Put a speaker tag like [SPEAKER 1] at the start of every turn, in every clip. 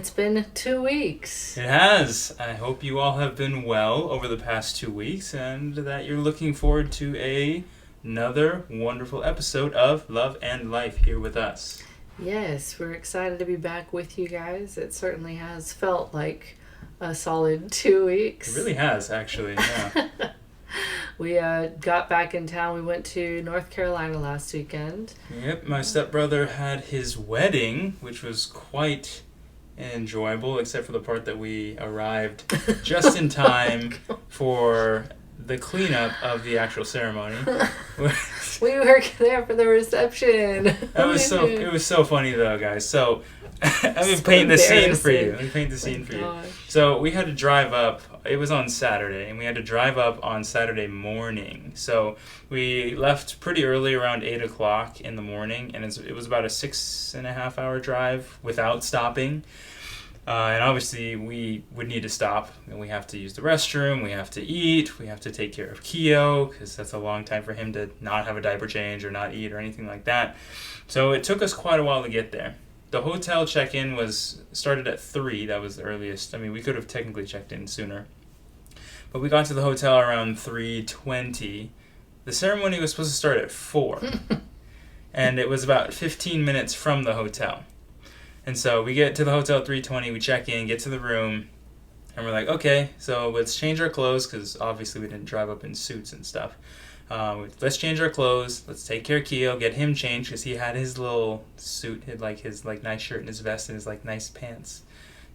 [SPEAKER 1] It's been 2 weeks.
[SPEAKER 2] It has. I hope you all have been well over the past 2 weeks and that you're looking forward to another wonderful episode of Love and Life here with us.
[SPEAKER 1] Yes, we're excited to be back with you guys. It certainly has felt like a solid 2 weeks.
[SPEAKER 2] It really has, actually, yeah.
[SPEAKER 1] We got back in town. We went to North Carolina last weekend.
[SPEAKER 2] Yep, my stepbrother had his wedding, which was quite enjoyable, except for the part that we arrived just in time for the cleanup of the actual ceremony.
[SPEAKER 1] We were there for the reception.
[SPEAKER 2] It was so funny though, guys. So let me paint the scene for you. So we had to drive up. It was on Saturday, and we had to drive up on Saturday morning. So we left pretty early, around 8 o'clock in the morning, and it was about a 6.5 hour drive without stopping. And obviously we would need to stop, and we have to use the restroom, we have to eat, we have to take care of Keo, because that's a long time for him to not have a diaper change or not eat or anything like that. So it took us quite a while to get there. The hotel check-in started at 3, that was the earliest. I mean, we could have technically checked in sooner. But we got to the hotel around 3:20. The ceremony was supposed to start at 4. And it was about 15 minutes from the hotel. And so we get to the hotel at 3:20, we check in, get to the room, and we're like, okay, so let's change our clothes, because obviously we didn't drive up in suits and stuff. Let's change our clothes, let's take care of Keo, get him changed, because he had his little suit, his nice shirt and his vest and his nice pants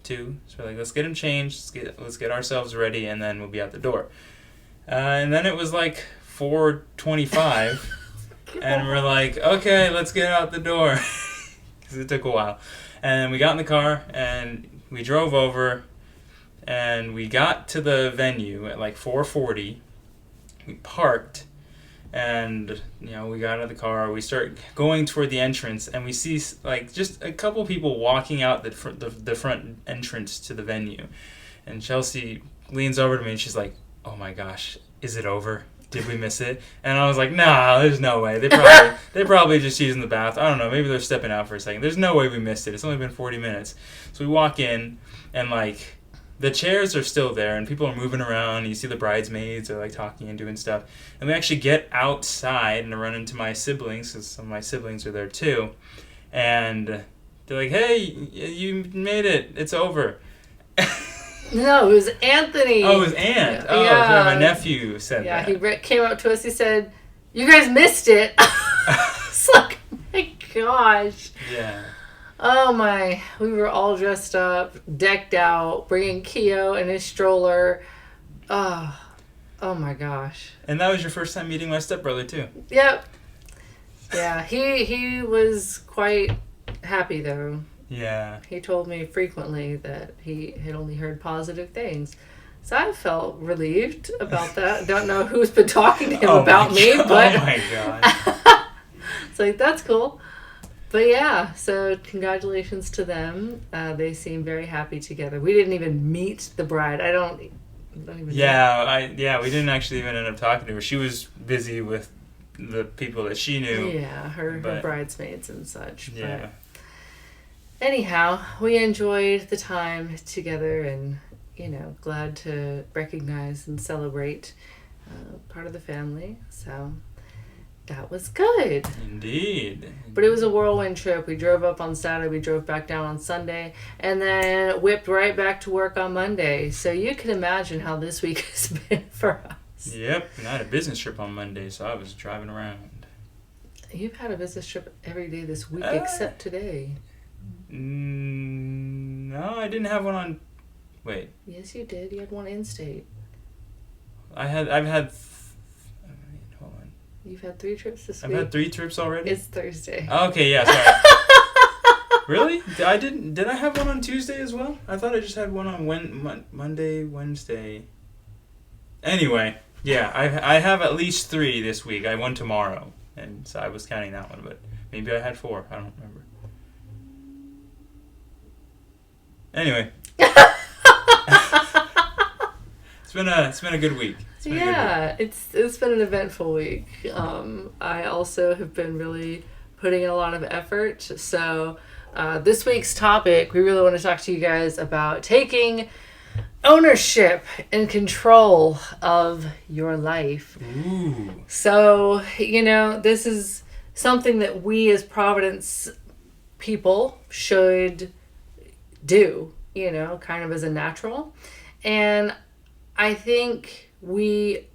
[SPEAKER 2] too. So we're like, let's get him changed, let's get ourselves ready, and then we'll be out the door. And then it was 4:25, and we're like, okay, let's get out the door, because it took a while. And we got in the car, and we drove over, and we got to the venue at 4:40. We parked, and we got out of the car. We start going toward the entrance, and we see just a couple people walking out the front entrance to the venue. And Chelsea leans over to me, and she's like, "Oh my gosh, is it over? Did we miss it?" And I was like, "Nah, there's no way. They're probably just using the bath. I don't know. Maybe they're stepping out for a second. There's no way we missed it. It's only been 40 minutes." So we walk in, and the chairs are still there, and people are moving around. You see the bridesmaids are talking and doing stuff. And we actually get outside and run into my siblings, because some of my siblings are there too. And they're like, "Hey, you made it. It's over."
[SPEAKER 1] No, it was Anthony.
[SPEAKER 2] Oh, it was Ant. Oh, yeah. Sorry, my nephew said that. Yeah,
[SPEAKER 1] he came up to us. He said, "You guys missed it." It's like, oh my gosh.
[SPEAKER 2] Yeah.
[SPEAKER 1] Oh my. We were all dressed up, decked out, bringing Keo in his stroller. Oh my gosh.
[SPEAKER 2] And that was your first time meeting my stepbrother, too.
[SPEAKER 1] Yep. Yeah, he was quite happy, though.
[SPEAKER 2] Yeah.
[SPEAKER 1] He told me frequently that he had only heard positive things. So I felt relieved about that. Don't know who's been talking to him about me, but...
[SPEAKER 2] Oh my God.
[SPEAKER 1] It's that's cool. But yeah, so congratulations to them. They seem very happy together. We didn't even meet the bride. I don't even know.
[SPEAKER 2] We didn't actually even end up talking to her. She was busy with the people that she knew.
[SPEAKER 1] Yeah, her bridesmaids and such.
[SPEAKER 2] Yeah.
[SPEAKER 1] But anyhow, we enjoyed the time together, and glad to recognize and celebrate part of the family. So that was good.
[SPEAKER 2] Indeed.
[SPEAKER 1] But it was a whirlwind trip. We drove up on Saturday, we drove back down on Sunday, and then whipped right back to work on Monday. So you can imagine how this week has been for us.
[SPEAKER 2] Yep, and I had a business trip on Monday, so I was driving around.
[SPEAKER 1] You've had a business trip every day this week except today.
[SPEAKER 2] No, I didn't have one on... Wait.
[SPEAKER 1] Yes, you did. You had one in-state.
[SPEAKER 2] I've had... Hold on.
[SPEAKER 1] You've had 3 trips this week?
[SPEAKER 2] I've had 3 trips already?
[SPEAKER 1] It's Thursday.
[SPEAKER 2] Okay, yeah, sorry. Really? Did I have one on Tuesday as well? I thought I just had one on Monday, Wednesday. Anyway, yeah, I have at least 3 this week. I have one tomorrow, and so I was counting that one, but maybe I had 4. I don't remember. Anyway. It's been a good week.
[SPEAKER 1] It's been an eventful week. I also have been really putting in a lot of effort. So This week's topic, we really want to talk to you guys about taking ownership and control of your life.
[SPEAKER 2] Ooh.
[SPEAKER 1] So, this is something that we as Providence people should do, kind of as a natural. And I think we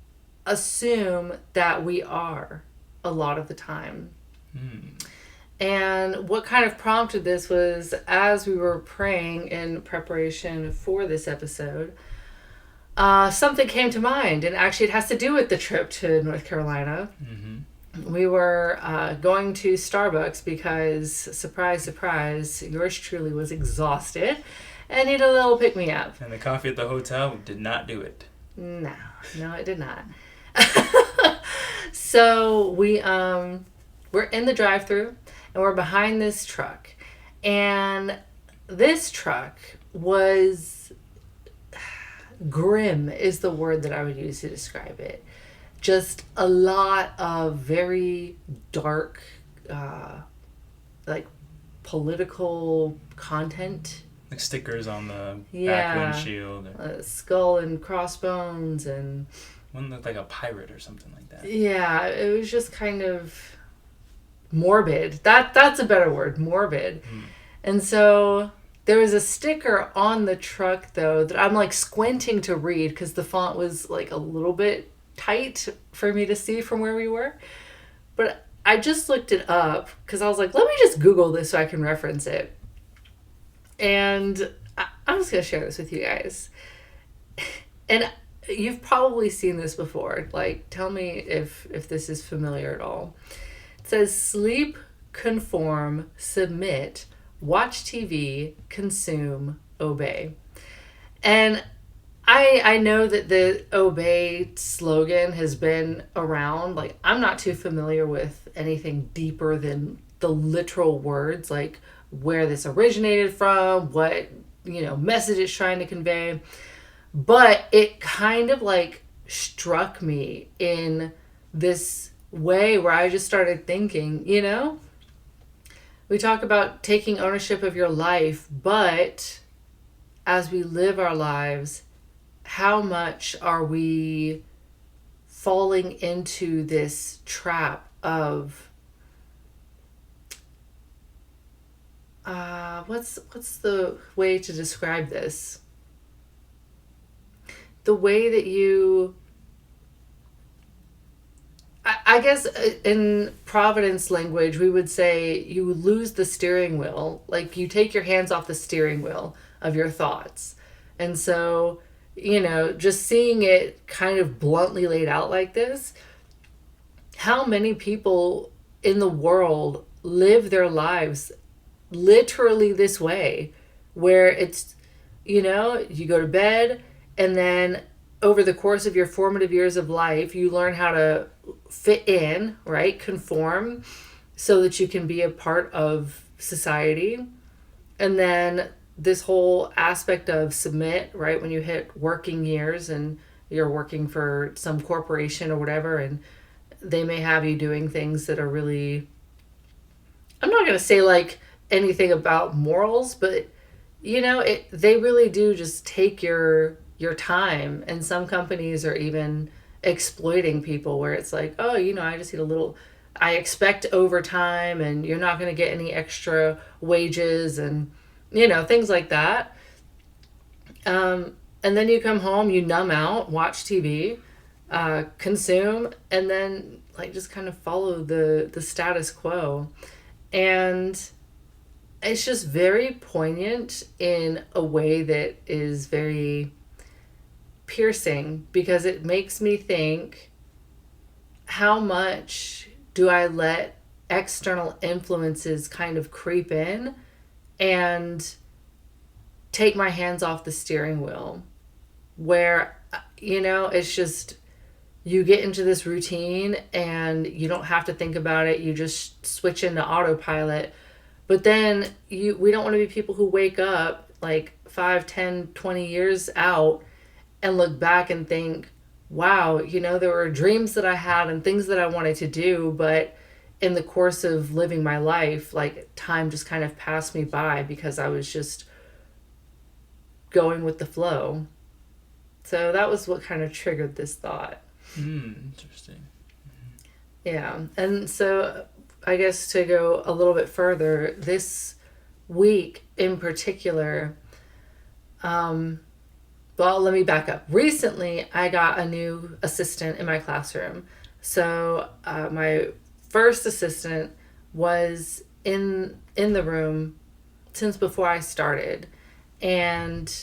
[SPEAKER 1] assume that we are a lot of the time. And what kind of prompted this was, as we were praying in preparation for this episode, something came to mind, and actually it has to do with the trip to North Carolina. We were going to Starbucks because, surprise, surprise, yours truly was exhausted and needed a little pick-me-up.
[SPEAKER 2] And the coffee at the hotel did not do it.
[SPEAKER 1] No, it did not. So we're in the drive-thru, and we're behind this truck. And this truck was grim is the word that I would use to describe it. Just a lot of very dark, political content.
[SPEAKER 2] Like stickers on the back windshield.
[SPEAKER 1] Skull and crossbones and...
[SPEAKER 2] One looked like a pirate or something like that.
[SPEAKER 1] Yeah, it was just kind of morbid. That's a better word, morbid. And so there was a sticker on the truck, though, that I'm squinting to read because the font was a little bit tight for me to see from where we were. But I just looked it up because I was like, let me just Google this so I can reference it. And I'm just going to share this with you guys. And you've probably seen this before. Tell me if this is familiar at all. It says sleep, conform, submit, watch TV, consume, obey. And I know that the obey slogan has been around. I'm not too familiar with anything deeper than the literal words, where this originated from, what, message it's trying to convey. But it kind of struck me in this way where I just started thinking, we talk about taking ownership of your life, but as we live our lives, how much are we falling into this trap of what's the way to describe this? The way that you, I guess in Providence language, we would say you lose the steering wheel. You take your hands off the steering wheel of your thoughts. And so, just seeing it kind of bluntly laid out like this, how many people in the world live their lives literally this way, where it's, you go to bed, and then over the course of your formative years of life, you learn how to fit in, right? Conform so that you can be a part of society. And then this whole aspect of submit, right? When you hit working years and you're working for some corporation or whatever, and they may have you doing things that are really, I'm not going to say anything about morals, but they really do just take your time. And some companies are even exploiting people where it's I just need a little, I expect overtime, and you're not going to get any extra wages, and things like that. And then you come home, you numb out, watch TV, consume, and then just kind of follow the status quo. And it's just very poignant in a way that is very piercing, because it makes me think, how much do I let external influences kind of creep in and take my hands off the steering wheel, where it's just, you get into this routine and you don't have to think about it, you just switch into autopilot. But then we don't want to be people who wake up 5, 10, 20 years out and look back and think, wow, there were dreams that I had and things that I wanted to do, but in the course of living my life, like time just kind of passed me by because I was just going with the flow. So that was what kind of triggered this thought.
[SPEAKER 2] Interesting.
[SPEAKER 1] Yeah. And so I guess to go a little bit further, this week in particular, well, let me back up. Recently, I got a new assistant in my classroom. So my first assistant was in the room since before I started, and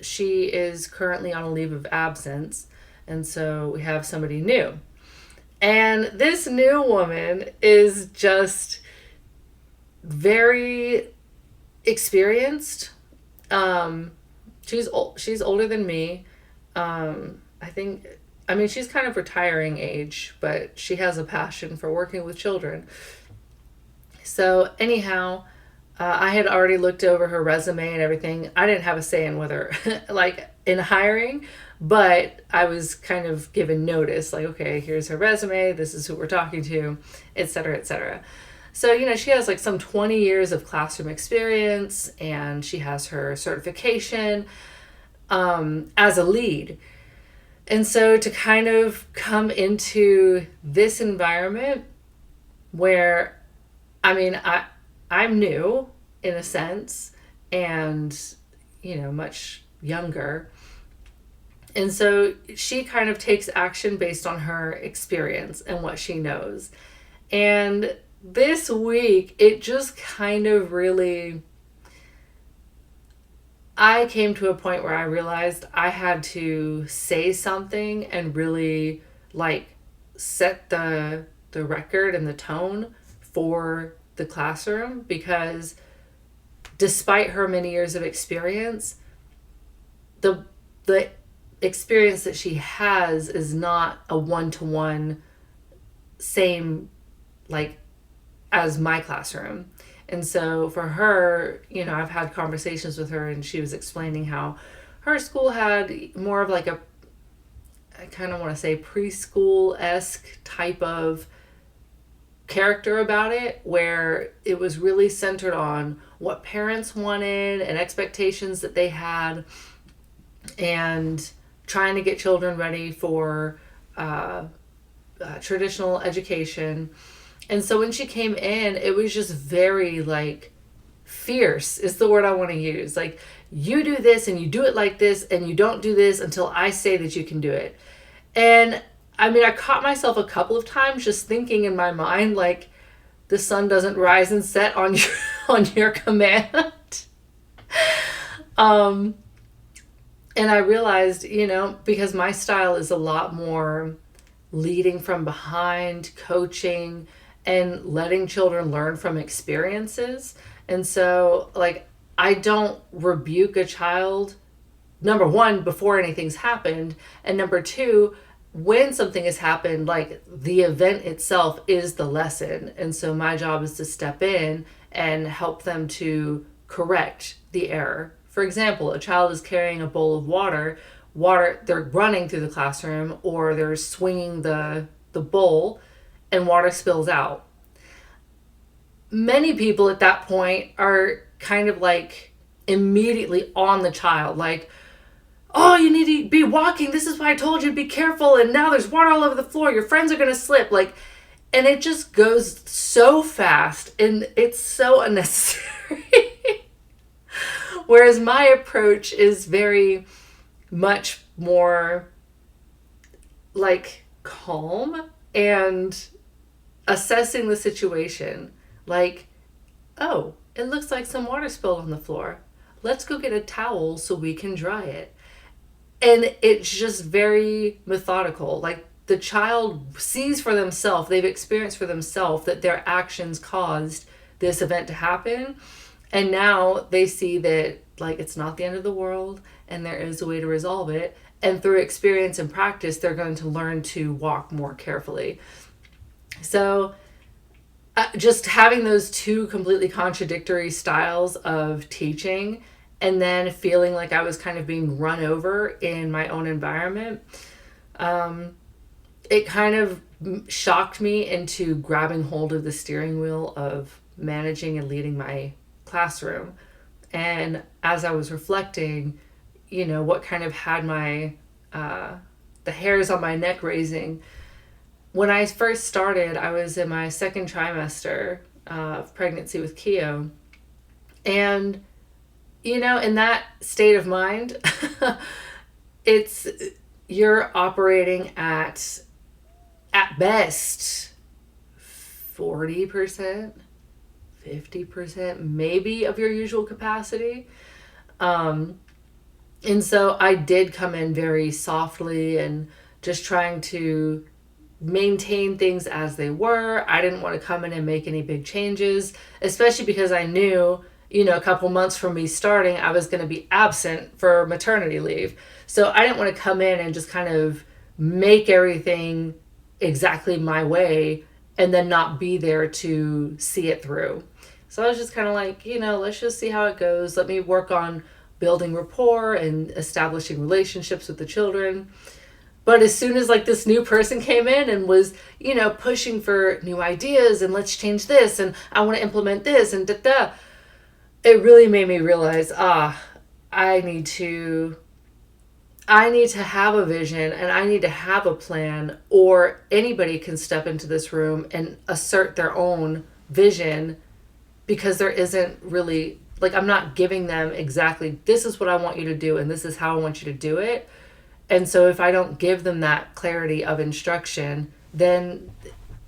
[SPEAKER 1] she is currently on a leave of absence, and so we have somebody new. And this new woman is just very experienced. She's older than me. She's kind of retiring age, but she has a passion for working with children. So anyhow, I had already looked over her resume and everything. I didn't have a say in whether, like, in hiring, but I was kind of given notice, like, okay, here's her resume, this is who we're talking to, et cetera, et cetera. So, she has like some 20 years of classroom experience, and she has her certification as a lead. And so to kind of come into this environment where, I'm new in a sense, and, much younger. And so she kind of takes action based on her experience and what she knows. And this week, it just kind of really, I came to a point where I realized I had to say something and really like set the record and the tone for the classroom, because despite her many years of experience, the experience that she has is not a one-to-one same like as my classroom. And so for her, I've had conversations with her, and she was explaining how her school had more of like I kind of want to say preschool-esque type of character about it, where it was really centered on what parents wanted and expectations that they had, and trying to get children ready for traditional education. And so when she came in, it was just very like fierce is the word I want to use. Like, you do this and you do it like this, and you don't do this until I say that you can do it. And I caught myself a couple of times just thinking in my mind, like, the sun doesn't rise and set on your command. And I realized, because my style is a lot more leading from behind, coaching, and letting children learn from experiences. And so, like, I don't rebuke a child, number one, before anything's happened, and number two, when something has happened, like, the event itself is the lesson. And so my job is to step in and help them to correct the error. For example, a child is carrying a bowl of water, they're running through the classroom, or they're swinging the bowl, and water spills out. Many people at that point are kind of like immediately on the child, like, oh, you need to be walking, this is why I told you to be careful, and now there's water all over the floor, your friends are going to slip, like, and it just goes so fast, and it's so unnecessary. Whereas my approach is very much more like calm and assessing the situation. Like, oh, it looks like some water spilled on the floor. Let's go get a towel so we can dry it. And it's just very methodical. Like, the child sees for themselves, they've experienced for themselves that their actions caused this event to happen. And now they see that, like, it's not the end of the world, and there is a way to resolve it. And through experience and practice, they're going to learn to walk more carefully. So just having those two completely contradictory styles of teaching, and then feeling like I was kind of being run over in my own environment, it kind of shocked me into grabbing hold of the steering wheel of managing and leading my classroom. And as I was reflecting, what kind of had my the hairs on my neck raising. When I first started, I was in my second trimester of pregnancy with Keo. And, in that state of mind, you're operating at best, 40%, 50%, maybe of your usual capacity. And so I did come in very softly and just trying to maintain things as they were. I didn't want to come in and make any big changes, especially because I knew, a couple months from me starting, I was going to be absent for maternity leave. So I didn't want to come in and just kind of make everything exactly my way and then not be there to see it through. So I was just kind of like, let's just see how it goes. Let me work on building rapport and establishing relationships with the children. But as soon as this new person came in and was, pushing for new ideas and let's change this and I want to implement this and da-da, it really made me realize, I need to have a vision and I need to have a plan, or anybody can step into this room and assert their own vision, because there isn't really, I'm not giving them exactly, this is what I want you to do and this is how I want you to do it. And so if I don't give them that clarity of instruction, then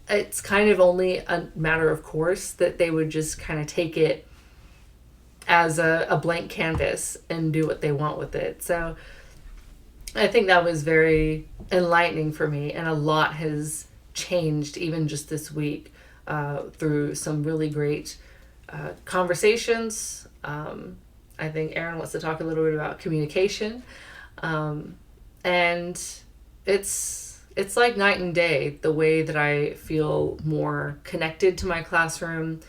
[SPEAKER 1] it's kind of only a matter of course that they would just kind of take it as a blank canvas and do what they want with it. So I think that was very enlightening for me, and a lot has changed even just this week through some really great conversations. I think Aaron wants to talk a little bit about communication. And it's like night and day, the way that I feel more connected to my classroom,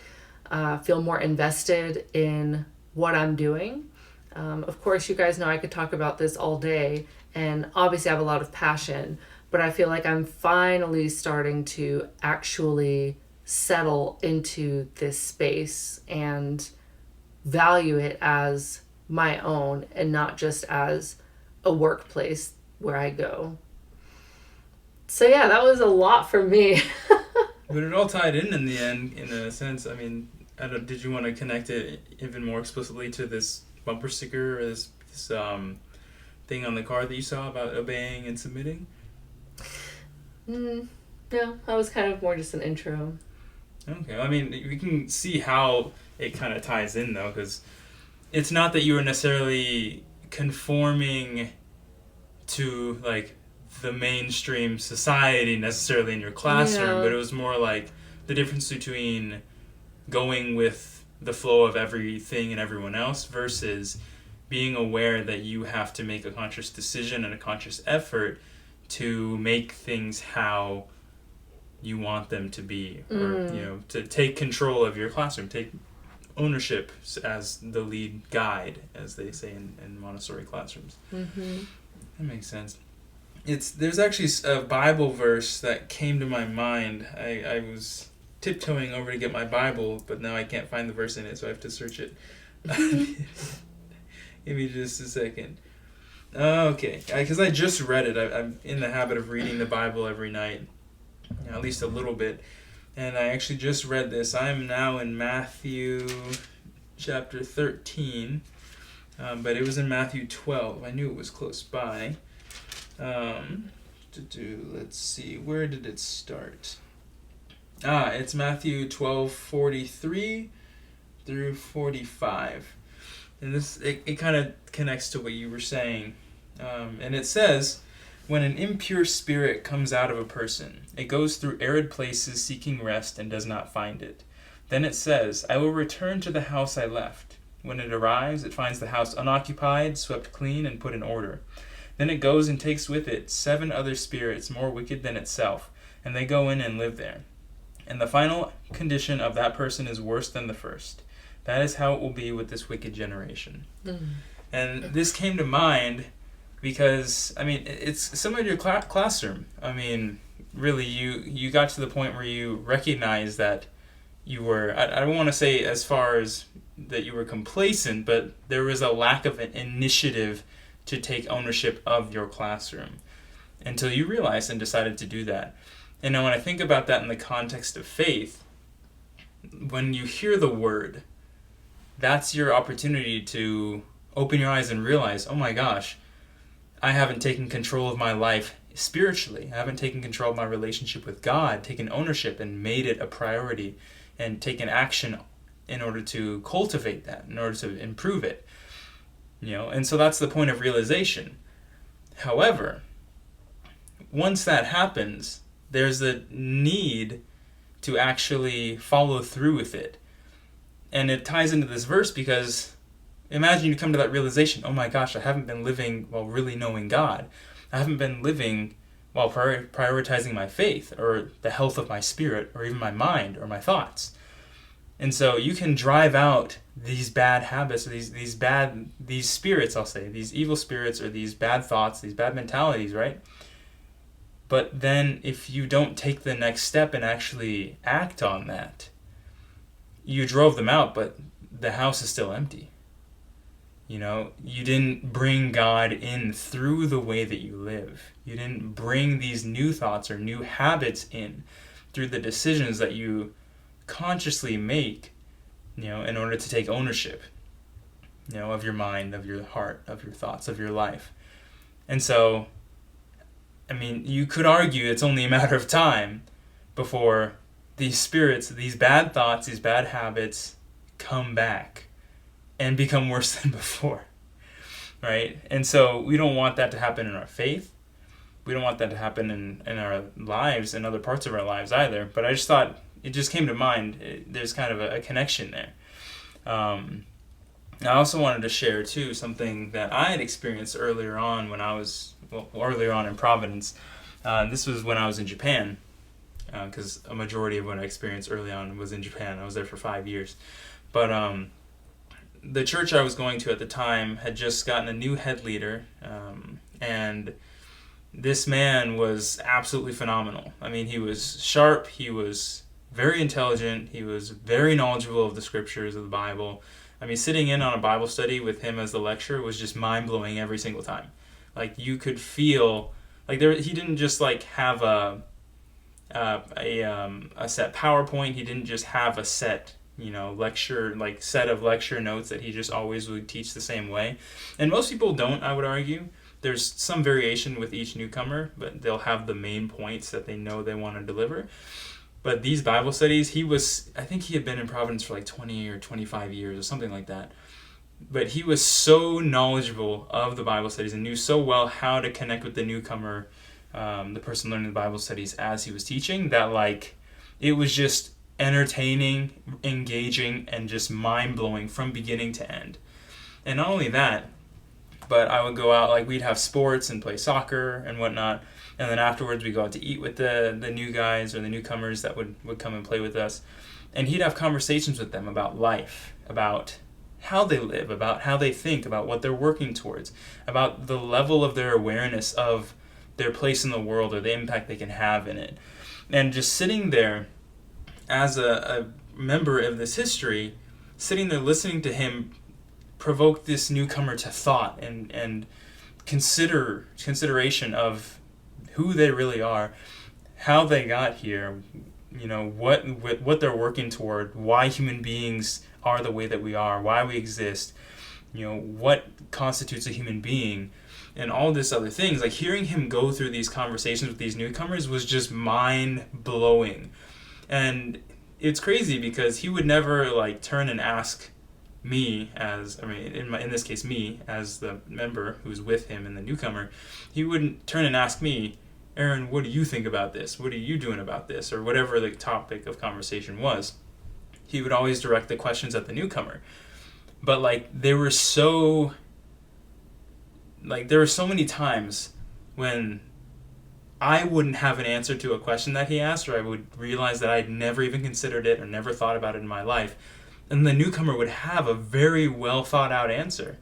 [SPEAKER 1] feel more invested in what I'm doing. Of course, you guys know I could talk about this all day, and obviously I have a lot of passion, but I feel like I'm finally starting to actually settle into this space and value it as my own and not just as a workplace where I go. So yeah, that was a lot for me.
[SPEAKER 2] But it all tied in the end, in a sense. I mean, did you want to connect it even more explicitly to this bumper sticker or this thing on the car that you saw about obeying and submitting?
[SPEAKER 1] No, that was kind of more just an intro.
[SPEAKER 2] Okay, I mean, we can see how it kind of ties in, though, because it's not that you were necessarily conforming to, the mainstream society necessarily in your classroom, but it was more like the difference between going with the flow of everything and everyone else versus being aware that you have to make a conscious decision and a conscious effort to make things how you want them to be, or to take control of your classroom, take ownership as the lead guide, as they say in Montessori classrooms.
[SPEAKER 1] Mm-hmm.
[SPEAKER 2] That makes sense. There's actually a Bible verse that came to my mind. I was tiptoeing over to get my Bible, but now I can't find the verse in it, so I have to search it. Give me just a second. Okay, because I just read it. I'm in the habit of reading the Bible every night, at least a little bit. And I actually just read this. I am now in Matthew chapter 13, but it was in Matthew 12. I knew it was close by. Let's see, where did it start? It's Matthew 12:43 through 45. And this, it kind of connects to what you were saying. And it says, when an impure spirit comes out of a person, it goes through arid places seeking rest and does not find it. Then it says, I will return to the house I left. When it arrives, it finds the house unoccupied, swept clean, and put in order. Then it goes and takes with it 7 other spirits more wicked than itself, and they go in and live there. And the final condition of that person is worse than the first. That is how it will be with this wicked generation. And this came to mind because, it's similar to your classroom. really you got to the point where you recognized that you were, I don't want to say as far as that you were complacent, but there was a lack of an initiative to take ownership of your classroom until you realized and decided to do that. And now when I think about that in the context of faith, when you hear the word, that's your opportunity to open your eyes and realize, oh my gosh, I haven't taken control of my life spiritually. I haven't taken control of my relationship with God, taken ownership and made it a priority, and taken action in order to cultivate that, in order to improve it. And so that's the point of realization. However, once that happens, there's a need to actually follow through with it. And it ties into this verse because imagine you come to that realization, oh my gosh, I haven't been living while really knowing God. I haven't been living while prioritizing my faith or the health of my spirit or even my mind or my thoughts. And so you can drive out these bad habits or these spirits, I'll say, these evil spirits or these bad thoughts, these bad mentalities, right? But then if you don't take the next step and actually act on that, you drove them out, but the house is still empty. You didn't bring God in through the way that you live. You didn't bring these new thoughts or new habits in through the decisions that you consciously make, in order to take ownership, of your mind, of your heart, of your thoughts, of your life. And so, you could argue it's only a matter of time before these spirits, these bad thoughts, these bad habits come back and become worse than before, right? And so we don't want that to happen in our faith. We don't want that to happen in our lives and other parts of our lives either. But I just thought, it just came to mind, there's kind of a connection there. I also wanted to share, too, something that I had experienced earlier on earlier on in Providence. This was when I was in Japan, because a majority of what I experienced early on was in Japan. I was there for 5 years. But the church I was going to at the time had just gotten a new head leader, and this man was absolutely phenomenal. He was sharp, he was very intelligent, he was very knowledgeable of the scriptures of the Bible. Sitting in on a Bible study with him as the lecturer was just mind-blowing every single time. You could feel, he didn't just have a set PowerPoint, he didn't just have a set lecture, set of lecture notes that he just always would teach the same way. And most people don't, I would argue. There's some variation with each newcomer, but they'll have the main points that they know they want to deliver. But these Bible studies, I think he had been in Providence for 20 or 25 years or something like that. But he was so knowledgeable of the Bible studies and knew so well how to connect with the newcomer, the person learning the Bible studies as he was teaching, that it was just entertaining, engaging, and just mind-blowing from beginning to end. And not only that, but I would go out, we'd have sports and play soccer and whatnot, and then afterwards we'd go out to eat with the new guys or the newcomers that would come and play with us, and he'd have conversations with them about life, about how they live, about how they think, about what they're working towards, about the level of their awareness of their place in the world or the impact they can have in it. And just sitting there as a member of this history, sitting there listening to him provoke this newcomer to thought and consideration of who they really are, how they got here, what they're working toward, why human beings are the way that we are, why we exist, what constitutes a human being, and all this other things. Hearing him go through these conversations with these newcomers was just mind-blowing. And it's crazy because he would never turn and ask me in this case me as the member who's with him and the newcomer, he wouldn't turn and ask me, Aaron, what do you think about this? What are you doing about this? Or whatever the topic of conversation was. He would always direct the questions at the newcomer. But there were so many times when I wouldn't have an answer to a question that he asked, or I would realize that I'd never even considered it or never thought about it in my life. And the newcomer would have a very well thought out answer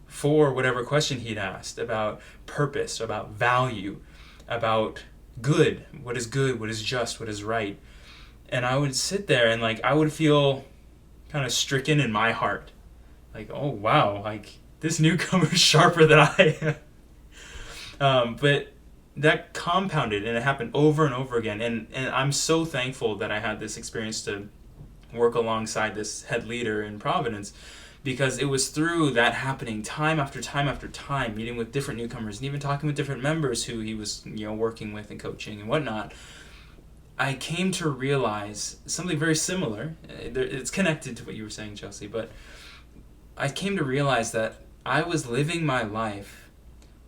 [SPEAKER 2] for whatever question he'd asked about purpose, about value, about good, what is just, what is right. And I would sit there and like I would feel kind of stricken in my heart. Like, oh wow, like this newcomer's sharper than I am. But that compounded and it happened over and over again. And I'm so thankful that I had this experience to work alongside this head leader in Providence, because it was through that happening time after time after time, meeting with different newcomers and even talking with different members who he was, working with and coaching and whatnot. I came to realize something very similar. It's connected to what you were saying, Chelsea, but I came to realize that I was living my life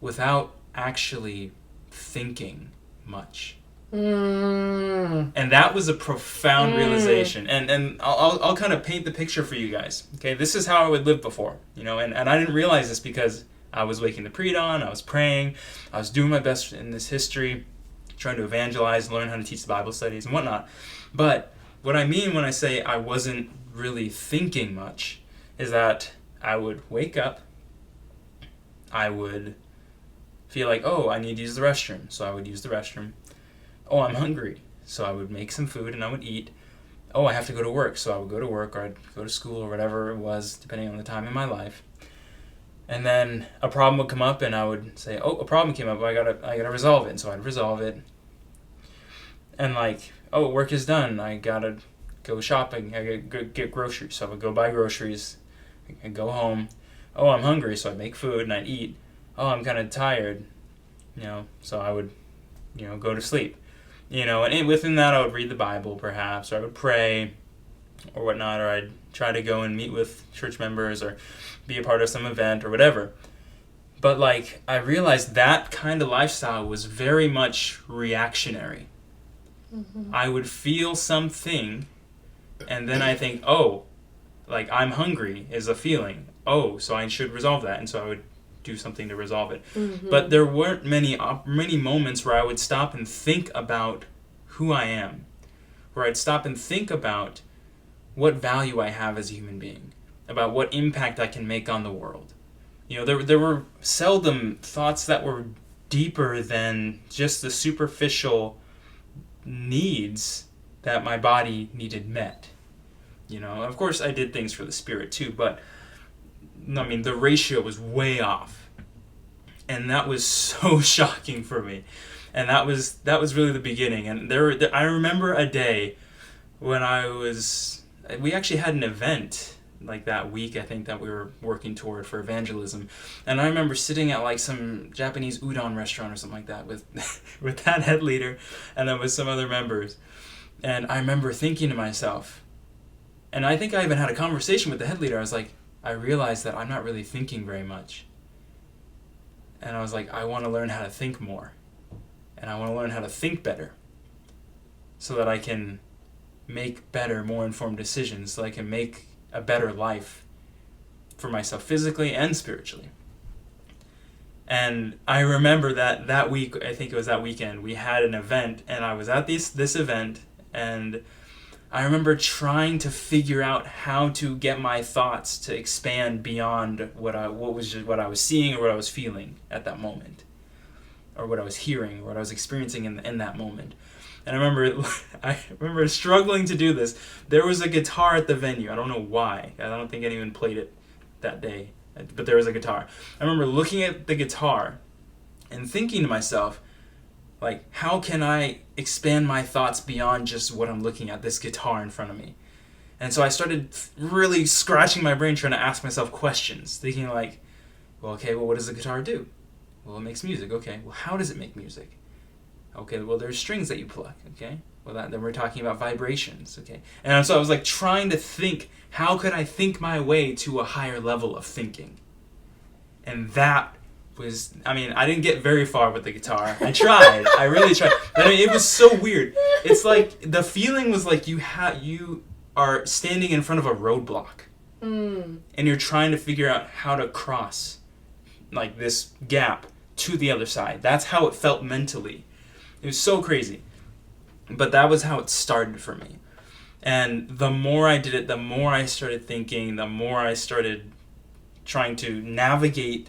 [SPEAKER 2] without actually thinking much. And that was a profound realization. And I'll kind of paint the picture for you guys. Okay, this is how I would live before, and I didn't realize this because I was waking the pre-dawn, I was praying, I was doing my best in this history, trying to evangelize, learn how to teach the Bible studies and whatnot. But what I mean when I say I wasn't really thinking much is that I would wake up, I would feel like, oh, I need to use the restroom, so I would use the restroom. Oh, I'm hungry, so I would make some food and I would eat. Oh, I have to go to work, so I would go to work, or I'd go to school, or whatever it was, depending on the time in my life. And then a problem would come up and I would say, oh, a problem came up, I gotta resolve it, and so I'd resolve it. And like, oh, work is done, I gotta go shopping, I gotta get groceries, so I would go buy groceries, I'd go home. Oh, I'm hungry, so I'd make food and I'd eat. Oh, I'm kind of tired, so I would, go to sleep. And within that I would read the Bible perhaps, or I would pray or whatnot, or I'd try to go and meet with church members or be a part of some event or whatever. But like, I realized that kind of lifestyle was very much reactionary. Mm-hmm. I would feel something and then I think, oh, like I'm hungry is a feeling. Oh, so I should resolve that. And so I would do something to resolve it. Mm-hmm. But there weren't many moments where I would stop and think about who I am, where I'd stop and think about what value I have as a human being, about what impact I can make on the world. There were seldom thoughts that were deeper than just the superficial needs that my body needed met. Of course I did things for the spirit too, but the ratio was way off. And that was so shocking for me. And that was really the beginning. And I remember a day when we actually had an event like that week, I think, that we were working toward for evangelism. And I remember sitting at like some Japanese udon restaurant or something like that with with that head leader and then with some other members. And I remember thinking to myself, and I think I even had a conversation with the head leader, I was like, I realized that I'm not really thinking very much. And I was like, I want to learn how to think more. And I want to learn how to think better so that I can make better, more informed decisions, so I can make a better life for myself physically and spiritually. And I remember that week, I think it was that weekend, we had an event, and I was at this event, and I remember trying to figure out how to get my thoughts to expand beyond what I was seeing or what I was feeling at that moment, or what I was hearing, or what I was experiencing in that moment. And I remember struggling to do this. There was a guitar at the venue. I don't know why. I don't think anyone played it that day, but there was a guitar. I remember looking at the guitar and thinking to myself, like, how can I expand my thoughts beyond just what I'm looking at, this guitar in front of me? And so I started really scratching my brain, trying to ask myself questions, thinking like, well, what does the guitar do? Well, it makes music. Okay, well, how does it make music? Okay, well, there's strings that you pluck. Okay, well, then we're talking about vibrations. Okay, and so I was like trying to think, how could I think my way to a higher level of thinking? And that was, I didn't get very far with the guitar. I tried. I really tried. But it was so weird. It's like, the feeling was like you are standing in front of a roadblock. And you're trying to figure out how to cross, like, this gap to the other side. That's how it felt mentally. It was so crazy. But that was how it started for me. And the more I did it, the more I started thinking, the more I started trying to navigate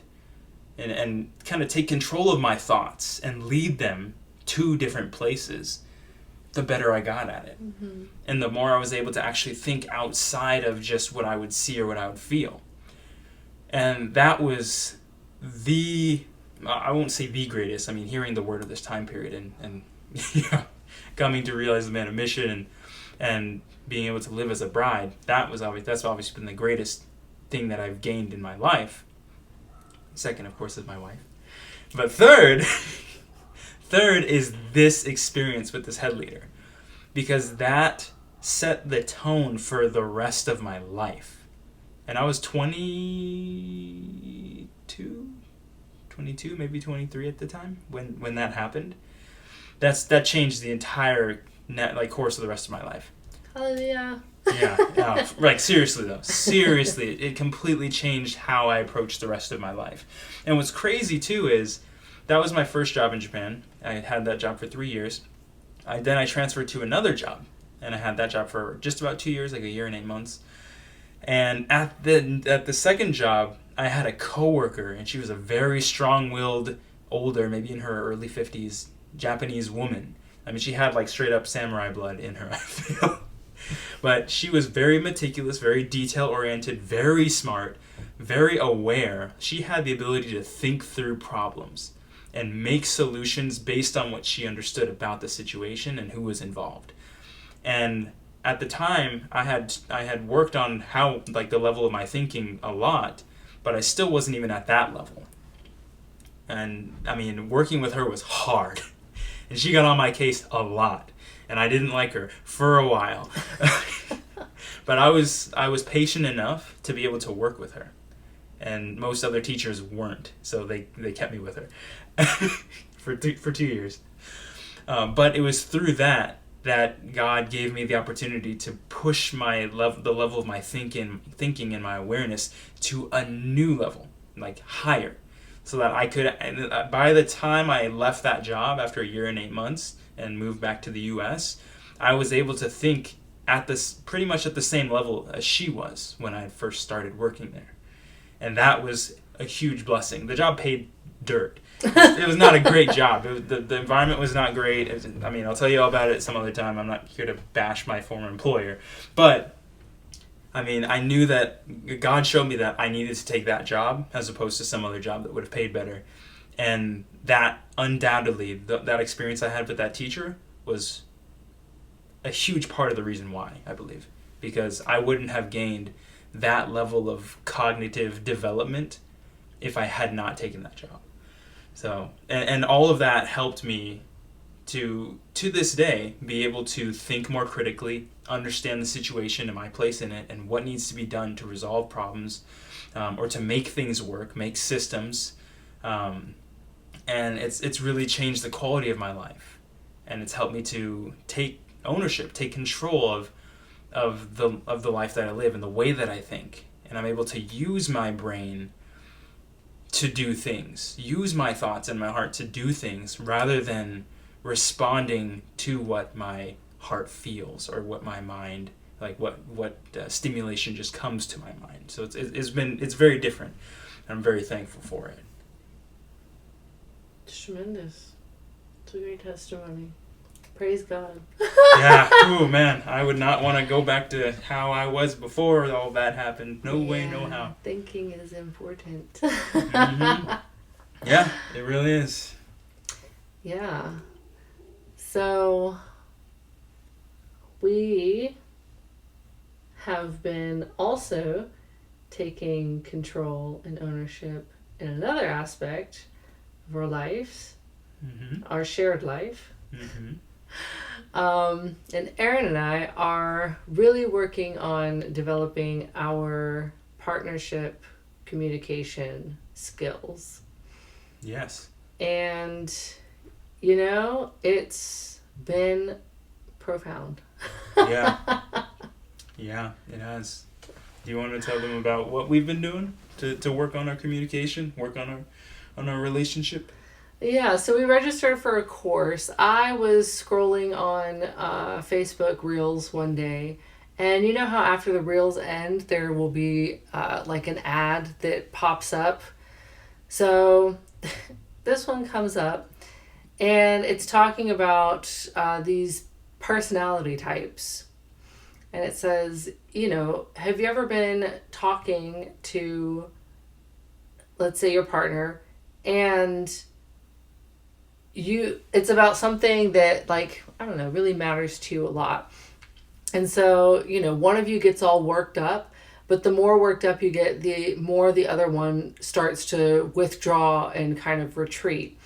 [SPEAKER 2] and kind of take control of my thoughts and lead them two different places, the better I got at it.
[SPEAKER 1] Mm-hmm.
[SPEAKER 2] And the more I was able to actually think outside of just what I would see or what I would feel. And that was I won't say the greatest, I mean, hearing the word of this time period and coming to realize the man of mission and being able to live as a bride, that's obviously been the greatest thing that I've gained in my life. Second, of course, is my wife. But third is this experience with this head leader, because that set the tone for the rest of my life. And I was 22, maybe 23 at the time when that happened. That changed the entire course of the rest of my life.
[SPEAKER 1] Hallelujah.
[SPEAKER 2] Yeah, like seriously, it completely changed how I approached the rest of my life. And what's crazy too is that was my first job in Japan. I had that job for 3 years. Then I transferred to another job, and I had that job for just about 2 years, like a year and 8 months. And at the second job, I had a coworker, and she was a very strong-willed, older, maybe in her early 50s, Japanese woman. I mean, she had like straight up samurai blood in her, I feel. But she was very meticulous, very detail-oriented, very smart, very aware. She had the ability to think through problems and make solutions based on what she understood about the situation and who was involved. And at the time, I had worked on how, like, the level of my thinking a lot, but I still wasn't even at that level. And I mean, working with her was hard. And she got on my case a lot. And I didn't like her for a while. But I was patient enough to be able to work with her. And most other teachers weren't, so they kept me with her for 2 years. But it was through that God gave me the opportunity to push the level of my thinking and my awareness to a new level, like higher, so that I could. And by the time I left that job after a year and 8 months and moved back to the U.S., I was able to think pretty much at the same level as she was when I first started working there. And that was a huge blessing. The job paid dirt. It was not a great job. The environment was not great. I'll tell you all about it some other time. I'm not here to bash my former employer. But, I knew that God showed me that I needed to take that job as opposed to some other job that would have paid better. And that undoubtedly, that experience I had with that teacher was a huge part of the reason why, I believe. Because I wouldn't have gained that level of cognitive development if I had not taken that job. So, and all of that helped me to this day be able to think more critically, understand the situation and my place in it, and what needs to be done to resolve problems, or to make things work, make systems. And it's really changed the quality of my life, and it's helped me to take ownership, take control of the life that I live and the way that I think. And I'm able to use my brain to do things, use my thoughts and my heart to do things, rather than responding to what my heart feels or what my mind, like what stimulation just comes to my mind. So it's very different. I'm very thankful for it.
[SPEAKER 1] It's tremendous. It's a great testimony. Praise God.
[SPEAKER 2] Yeah. Oh man, I would not want to go back to how I was before all that happened. No way, no how.
[SPEAKER 1] Thinking is important.
[SPEAKER 2] Mm-hmm. Yeah, it really is.
[SPEAKER 1] Yeah. So we have been also taking control and ownership in another aspect of our lives, our shared life.
[SPEAKER 2] Mm-hmm.
[SPEAKER 1] And Aaron and I are really working on developing our partnership communication skills.
[SPEAKER 2] Yes.
[SPEAKER 1] And, it's been profound.
[SPEAKER 2] Yeah. Yeah, it has. Do you want to tell them about what we've been doing to work on our communication, work on our relationship?
[SPEAKER 1] Yeah, so we registered for a course. I was scrolling on Facebook Reels one day, and you know how after the Reels end, there will be like an ad that pops up? So this one comes up, And it's talking about these personality types. And it says, have you ever been talking to, let's say, your partner, and it's about something that, like, I don't know, really matters to you a lot. And so, one of you gets all worked up, but the more worked up you get, the more the other one starts to withdraw and kind of retreat.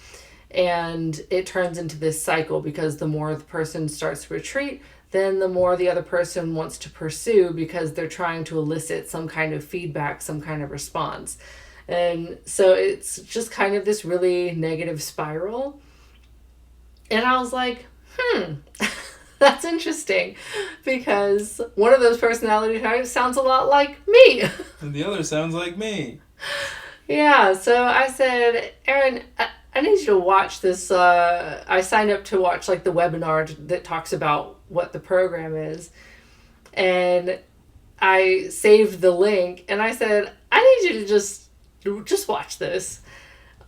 [SPEAKER 1] And it turns into this cycle, because the more the person starts to retreat, then the more the other person wants to pursue, because they're trying to elicit some kind of feedback, some kind of response. And so it's just kind of this really negative spiral. And I was like, that's interesting, because one of those personality types sounds a lot like me.
[SPEAKER 2] And the other sounds like me.
[SPEAKER 1] Yeah, so I said, Erin, I need you to watch this. I signed up to watch like the webinar that talks about what the program is. And I saved the link and I said, I need you to just watch this.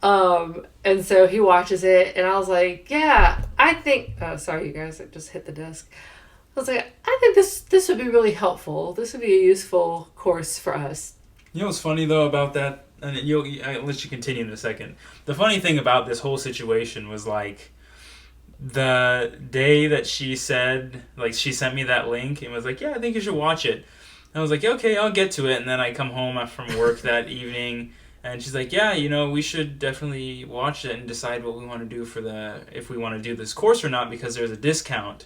[SPEAKER 1] And so he watches it and I was like, yeah, I think, oh, sorry, you guys, I just hit the desk. I was like, I think this would be really helpful. This would be a useful course for us.
[SPEAKER 2] You know what's funny though about that? And I'll let you continue in a second. The funny thing about this whole situation was, like, the day that she said, like, she sent me that link and was like, yeah, I think you should watch it. I was like, okay, I'll get to it. And then I come home from work that evening and she's like, yeah, we should definitely watch it and decide what we want to do if we want to do this course or not, because there's a discount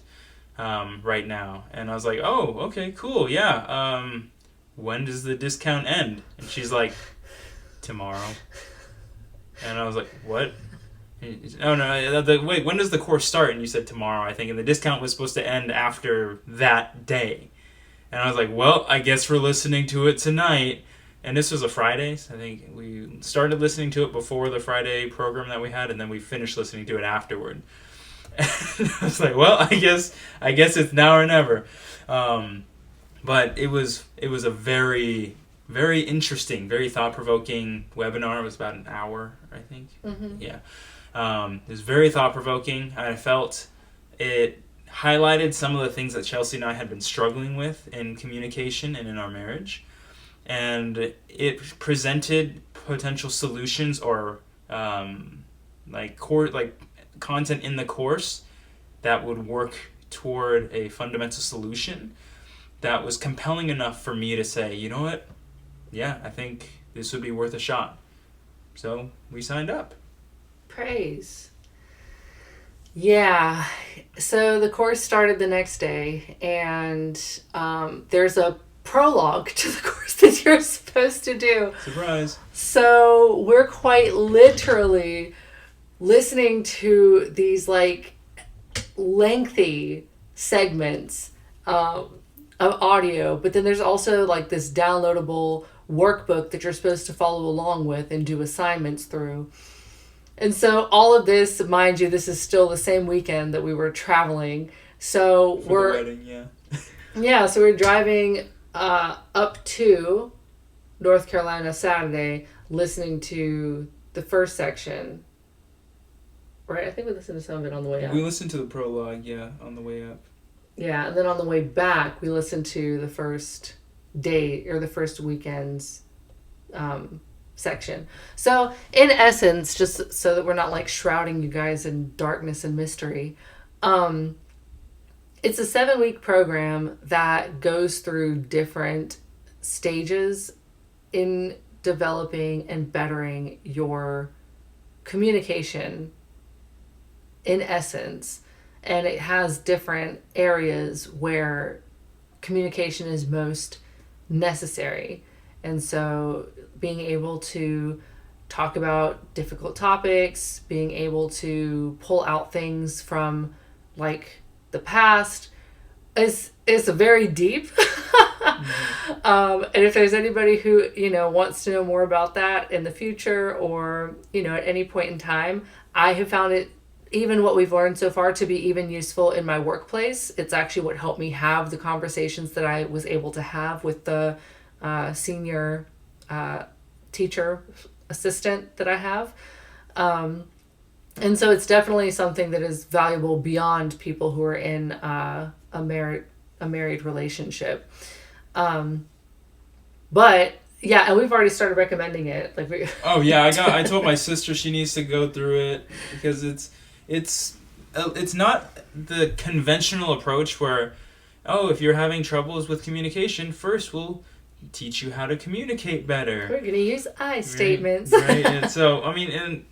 [SPEAKER 2] right now. And I was like, oh, okay, cool, yeah. When does the discount end? And she's like, tomorrow. And I was like, what? Oh no, wait, when does the course start? And you said tomorrow, I think, and the discount was supposed to end after that day. And I was like, well, I guess we're listening to it tonight. And this was a Friday, so I think we started listening to it before the Friday program that we had, and then we finished listening to it afterward. And I was like, well, I guess it's now or never. But it was a very, very interesting, very thought-provoking webinar. It was about an hour, I think. Mm-hmm. Yeah. It was very thought-provoking. I felt it highlighted some of the things that Chelsea and I had been struggling with in communication and in our marriage. And it presented potential solutions or content in the course that would work toward a fundamental solution that was compelling enough for me to say, you know what? Yeah, I think this would be worth a shot. So we signed up.
[SPEAKER 1] Praise. Yeah. So the course started the next day, and there's a prologue to the course that you're supposed to do.
[SPEAKER 2] Surprise.
[SPEAKER 1] So we're quite literally listening to these like lengthy segments of audio, but then there's also like this downloadable workbook that you're supposed to follow along with and do assignments through. And so all of this, mind you, this is still the same weekend that we were traveling. So
[SPEAKER 2] For the wedding, yeah.
[SPEAKER 1] Yeah, so we're driving up to North Carolina Saturday, listening to the first section. Right, I think we listened to some of it on the way up.
[SPEAKER 2] We listened to the prologue, yeah, on the way up.
[SPEAKER 1] Yeah, and then on the way back, we listened to the first day, or the first weekend's section. So, in essence, just so that we're not like shrouding you guys in darkness and mystery, it's a 7-week program that goes through different stages in developing and bettering your communication, in essence. And it has different areas where communication is most necessary. And so being able to talk about difficult topics, being able to pull out things from like the past is very deep. And if there's anybody who, wants to know more about that in the future or, at any point in time, I have found it, even what we've learned so far, to be even useful in my workplace. It's actually what helped me have the conversations that I was able to have with the senior teacher assistant that I have. And so it's definitely something that is valuable beyond people who are in a married relationship. But yeah, and we've already started recommending it.
[SPEAKER 2] Oh yeah, I told my sister she needs to go through it because it's not the conventional approach where, oh, if you're having troubles with communication, first we'll teach you how to communicate better.
[SPEAKER 1] We're gonna use I statements.
[SPEAKER 2] Right. And so I mean, and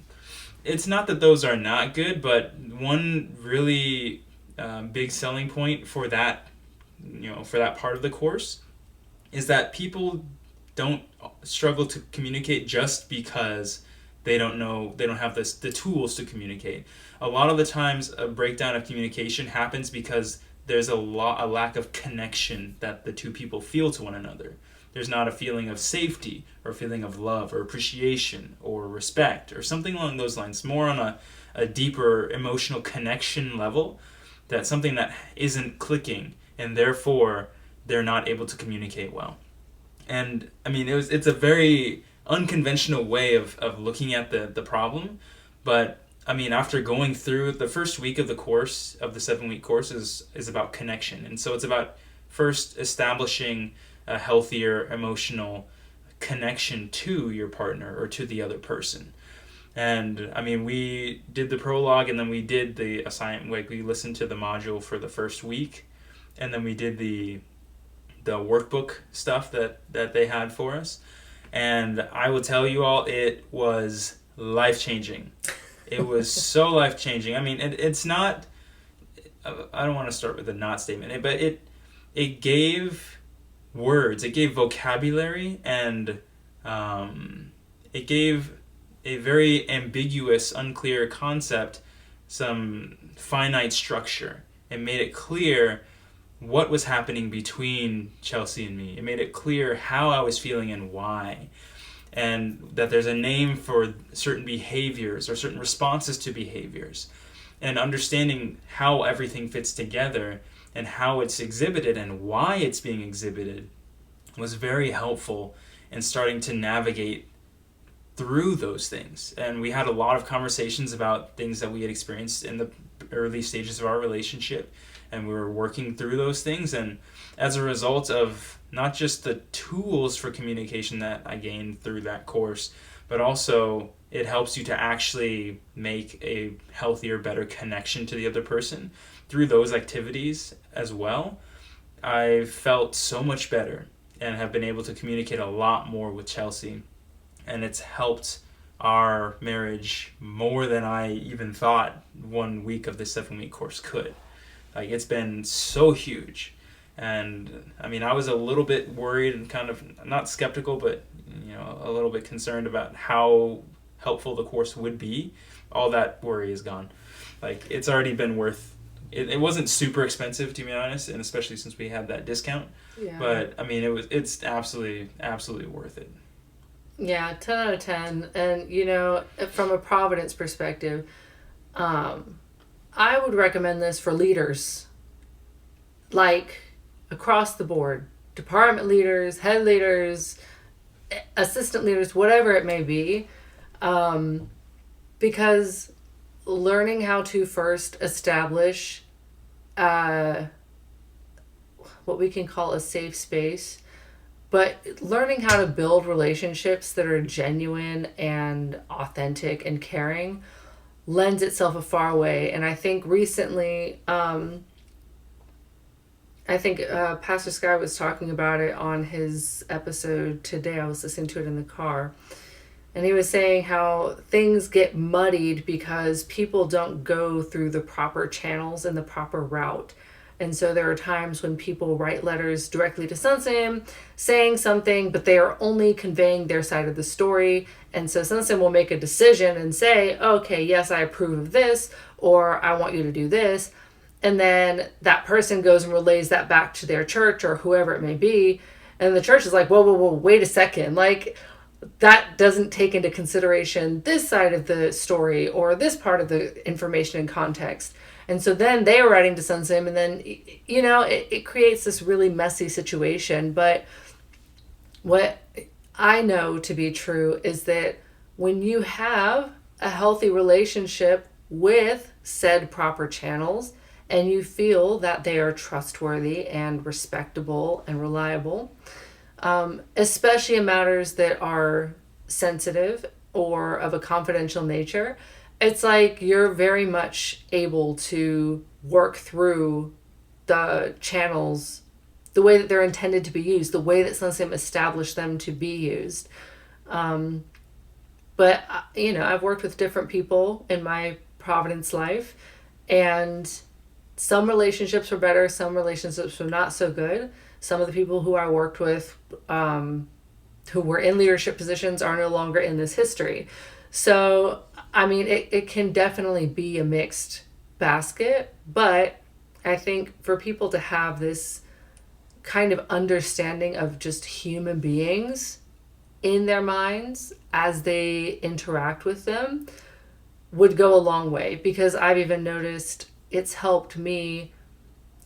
[SPEAKER 2] it's not that those are not good, but one really big selling point for that, for that part of the course, is that people don't struggle to communicate just because they don't have the tools to communicate. A lot of the times a breakdown of communication happens because there's a lack of connection that the two people feel to one another. There's not a feeling of safety or a feeling of love or appreciation or respect or something along those lines, more on a deeper emotional connection level, that's something that isn't clicking, and therefore they're not able to communicate well. And I mean, it's a very unconventional way of looking at the problem, but I mean, after going through the first week of the course, of the 7-week course, is about connection. And so it's about first establishing a healthier emotional connection to your partner or to the other person. And I mean, we did the prologue, and then we did the assignment, like we listened to the module for the first week, and then we did the workbook stuff that they had for us. And I will tell you all, it was life-changing. It was so life-changing. I mean, it's not, I don't want to start with a not statement, but it gave words, it gave vocabulary, and it gave a very ambiguous, unclear concept some finite structure. It made it clear what was happening between Chelsea and me. It made it clear how I was feeling and why. And that there's a name for certain behaviors or certain responses to behaviors. And understanding how everything fits together and how it's exhibited and why it's being exhibited was very helpful in starting to navigate through those things. And we had a lot of conversations about things that we had experienced in the early stages of our relationship, and we were working through those things. And as a result of not just the tools for communication that I gained through that course, but also it helps you to actually make a healthier, better connection to the other person through those activities as well. I felt so much better and have been able to communicate a lot more with Chelsea. And it's helped our marriage more than I even thought 1 week of the 7-week course could. Like, it's been so huge. And I mean, I was a little bit worried and kind of not skeptical, but a little bit concerned about how helpful the course would be. All that worry is gone. Like, it's already been worth it. It wasn't super expensive, to be honest, and especially since we had that discount. Yeah. But I mean, it's absolutely worth it.
[SPEAKER 1] Yeah, 10 out of 10. And from a Providence perspective, I would recommend this for leaders, like across the board, department leaders, head leaders, assistant leaders, whatever it may be, because learning how to first establish what we can call a safe space, but learning how to build relationships that are genuine and authentic and caring lends itself a far way. And I think recently, Pastor Sky was talking about it on his episode today. I was listening to it in the car. And he was saying how things get muddied because people don't go through the proper channels and the proper route. And so there are times when people write letters directly to Sunsim saying something, but they are only conveying their side of the story. And so Sunsim will make a decision and say, okay, yes, I approve of this, or I want you to do this. And then that person goes and relays that back to their church or whoever it may be. And the church is like, whoa, wait a second. Like, that doesn't take into consideration this side of the story or this part of the information and context. And so then they are writing to Sunsim, and then, it creates this really messy situation. But what I know to be true is that when you have a healthy relationship with said proper channels, and you feel that they are trustworthy and respectable and reliable, especially in matters that are sensitive or of a confidential nature, it's like you're very much able to work through the channels the way that they're intended to be used, the way that Sunsim established them to be used. But, I've worked with different people in my Providence life, and some relationships were better, some relationships were not so good. Some of the people who I worked with, who were in leadership positions, are no longer in this history. So, it can definitely be a mixed basket, but I think for people to have this kind of understanding of just human beings in their minds as they interact with them would go a long way, because I've even noticed it's helped me.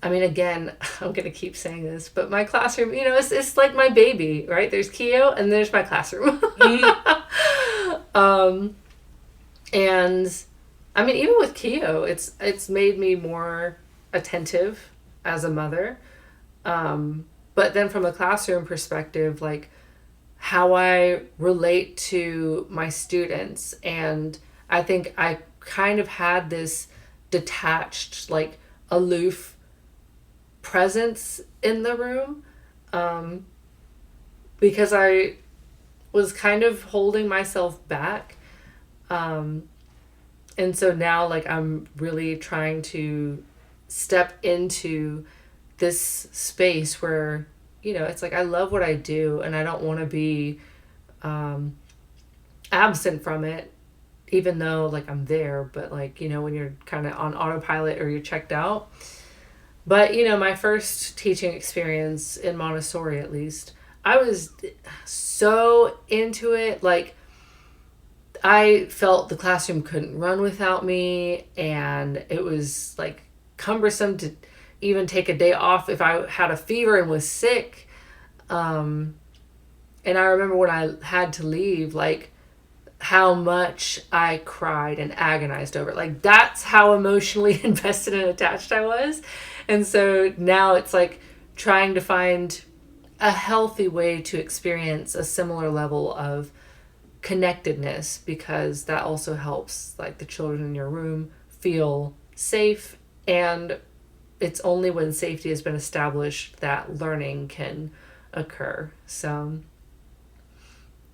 [SPEAKER 1] Again, I'm going to keep saying this, but my classroom, it's like my baby, right? There's Keo and there's my classroom. And even with Keo, it's made me more attentive as a mother. But then from a classroom perspective, like how I relate to my students, and I think I kind of had this detached, like aloof presence in the room, because I was kind of holding myself back. And so now, like, I'm really trying to step into this space where, it's like I love what I do and I don't want to be absent from it, even though, like, I'm there, but, like, when you're kind of on autopilot or you're checked out. But, my first teaching experience in Montessori, at least, I was so into it. Like, I felt the classroom couldn't run without me, and it was, like, cumbersome to even take a day off if I had a fever and was sick. And I remember when I had to leave, like, how much I cried and agonized over it. Like, that's how emotionally invested and attached I was. And so now it's like trying to find a healthy way to experience a similar level of connectedness, because that also helps, like, the children in your room feel safe, and it's only when safety has been established that learning can occur. So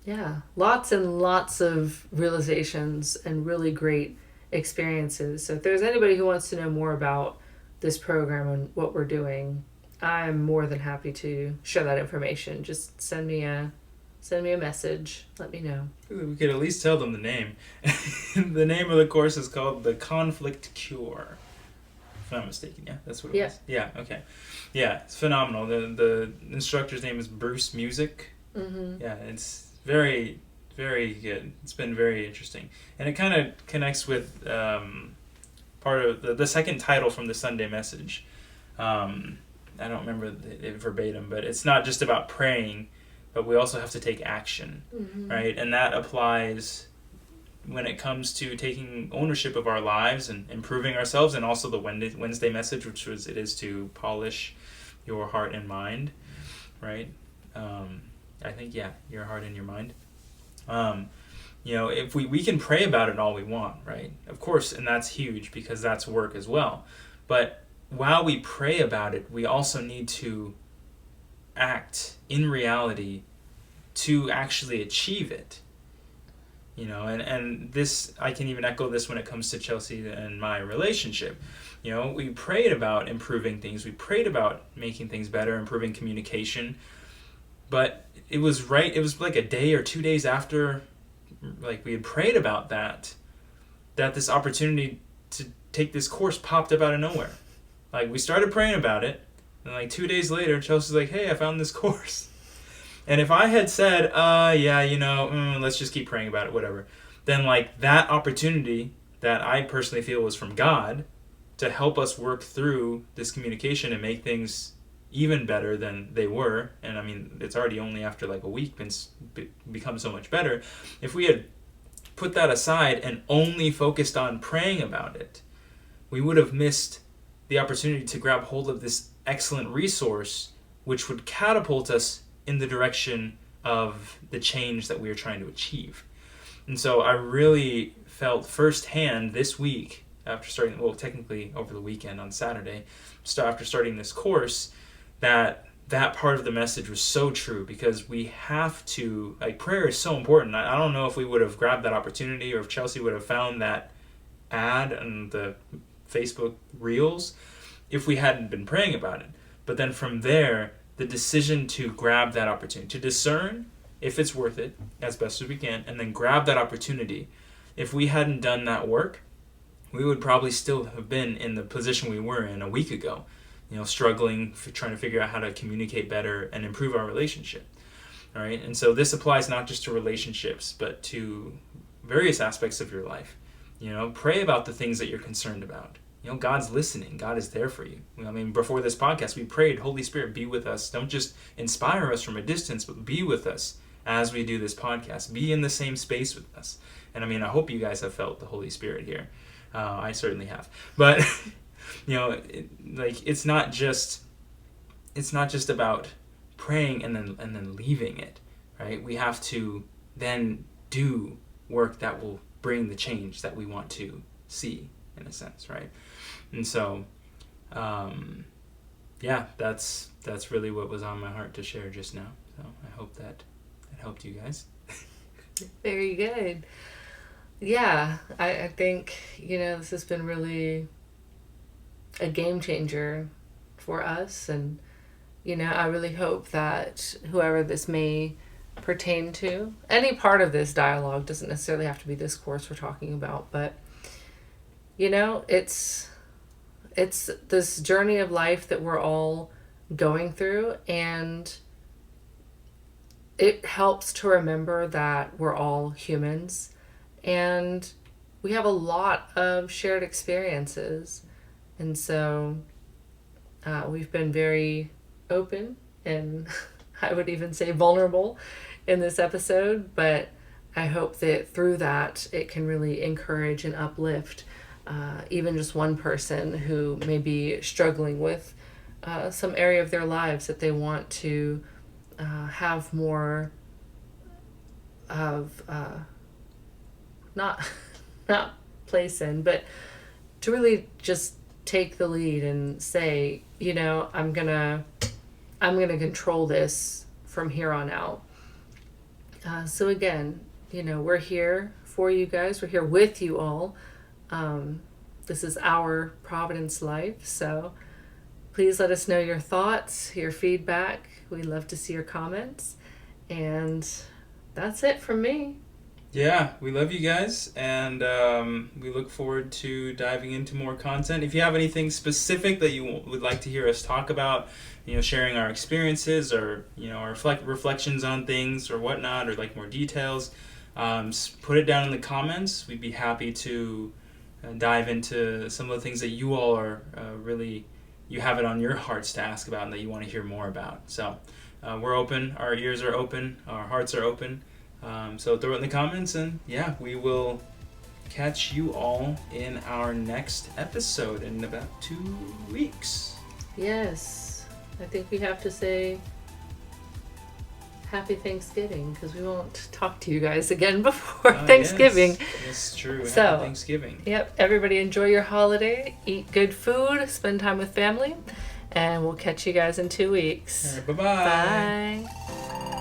[SPEAKER 1] yeah, lots and lots of realizations and really great experiences. So if there's anybody who wants to know more about this program and what we're doing, I'm more than happy to share that information. Just send me a message. Let me know.
[SPEAKER 2] We could at least tell them the name. The name of the course is called The Conflict Cure. If I'm not mistaken, yeah, that's what it was. Yeah, okay. Yeah, it's phenomenal. The instructor's name is Bruce Music. Mm-hmm. Yeah, it's very, very good. It's been very interesting. And it kind of connects with part of the second title from the Sunday message. I don't remember it verbatim, but it's not just about praying, but we also have to take action, mm-hmm. right? And that applies when it comes to taking ownership of our lives and improving ourselves, and also the Wednesday message, which was, it is to polish your heart and mind, right? I think, yeah, your heart and your mind. If we can pray about it all we want, right? Of course, and that's huge because that's work as well. But while we pray about it, we also need to act in reality to actually achieve it. And this, I can even echo this when it comes to Chelsea and my relationship. We prayed about improving things. We prayed about making things better, improving communication. But it was like a day or 2 days after, like, we had prayed about that this opportunity to take this course popped up out of nowhere. Like, we started praying about it, and like 2 days later, Chelsea's like, hey, I found this course. And if I had said, let's just keep praying about it, whatever, then, like, that opportunity that I personally feel was from God to help us work through this communication and make things even better than they were, and it's already only after like a week become so much better. If we had put that aside and only focused on praying about it, we would have missed the opportunity to grab hold of this excellent resource, which would catapult us in the direction of the change that we are trying to achieve. And so I really felt firsthand this week, after starting, well, technically over the weekend on Saturday, after starting this course, that part of the message was so true, because we have to, like, prayer is so important. I don't know if we would have grabbed that opportunity, or if Chelsea would have found that ad on the Facebook Reels if we hadn't been praying about it. But then from there, the decision to grab that opportunity, to discern if it's worth it as best as we can, and then grab that opportunity. If we hadn't done that work, we would probably still have been in the position we were in a week ago, struggling, trying to figure out how to communicate better and improve our relationship. All right, and so this applies not just to relationships, but to various aspects of your life. Pray about the things that you're concerned about. God's listening. God is there for you. Before this podcast, we prayed, Holy Spirit, be with us. Don't just inspire us from a distance, but be with us as we do this podcast. Be in the same space with us. And I hope you guys have felt the Holy Spirit here. I certainly have. But, it's not just about praying and then leaving it, right? We have to then do work that will bring the change that we want to see, in a sense, right? And so, that's really what was on my heart to share just now. So I hope that helped you guys.
[SPEAKER 1] Very good. Yeah, I think, this has been really a game changer for us. And, I really hope that whoever this may pertain to, any part of this dialogue, doesn't necessarily have to be this course we're talking about, but, it's this journey of life that we're all going through, and it helps to remember that we're all humans and we have a lot of shared experiences. And so we've been very open and I would even say vulnerable in this episode, but I hope that through that it can really encourage and uplift even just one person who may be struggling with some area of their lives that they want to have more of not place in, but to really just take the lead and say, I'm gonna control this from here on out. So again, we're here for you guys. We're here with you all. This is our Providence life. So please let us know your thoughts, your feedback. We'd love to see your comments. And that's it from me.
[SPEAKER 2] Yeah, we love you guys, and we look forward to diving into more content. If you have anything specific that you would like to hear us talk about, sharing our experiences or, our reflections on things or whatnot, or like more details, put it down in the comments. We'd be happy to dive into some of the things that you all are you have it on your hearts to ask about and that you want to hear more about. So we're open, our ears are open, our hearts are open. So throw it in the comments, and we will catch you all in our next episode in about 2 weeks.
[SPEAKER 1] Yes, I think we have to say Happy Thanksgiving, because we won't talk to you guys again before Thanksgiving.
[SPEAKER 2] Yes, true.
[SPEAKER 1] So,
[SPEAKER 2] Happy Thanksgiving.
[SPEAKER 1] Yep, everybody enjoy your holiday, eat good food, spend time with family, and we'll catch you guys in 2 weeks.
[SPEAKER 2] All right, bye-bye.
[SPEAKER 1] Bye.